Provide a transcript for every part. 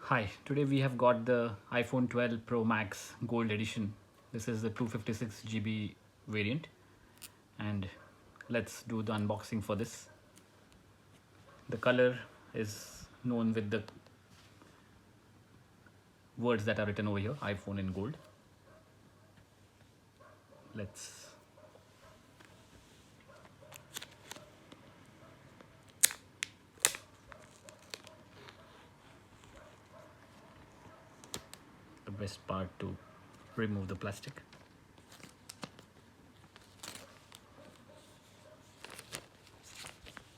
Hi, today we have got the iPhone 12 Pro Max Gold Edition. This is the 256 GB variant, and let's do the unboxing for this. The color is known with the words that are written over here, iPhone in gold. Let's the best part to remove the plastic.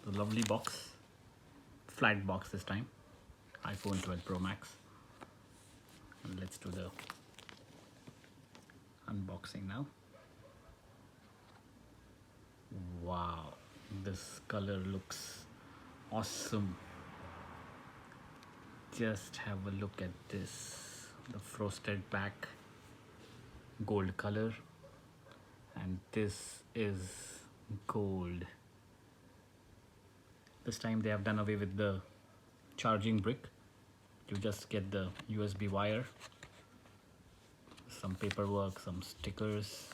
The lovely box, flat box this time, iPhone 12 Pro Max. And let's do the unboxing now. Wow, this color looks awesome. Just have a look at this, the frosted back, gold color, and this is gold. This time they have done away with the charging brick. You just get the USB wire, some paperwork, some stickers,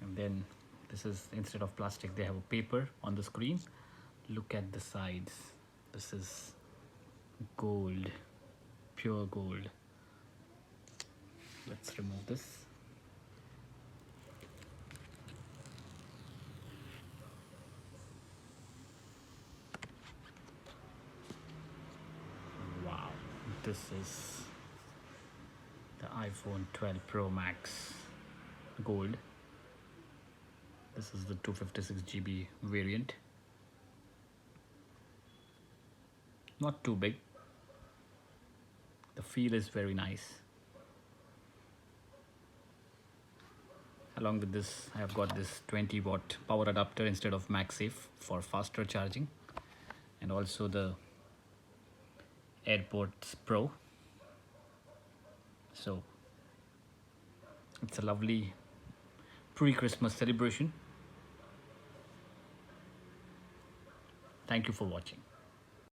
and then this is, instead of plastic, they have a paper on the screen. Look at the sides. This is gold, pure gold. Let's remove this. Wow, this is the iPhone 12 Pro Max Gold. This is the 256 GB variant. Not too big. The feel is very nice. Along with this, I have got this 20-watt power adapter instead of MagSafe for faster charging, and also the AirPods Pro. So it's a lovely pre-Christmas celebration. Thank you for watching.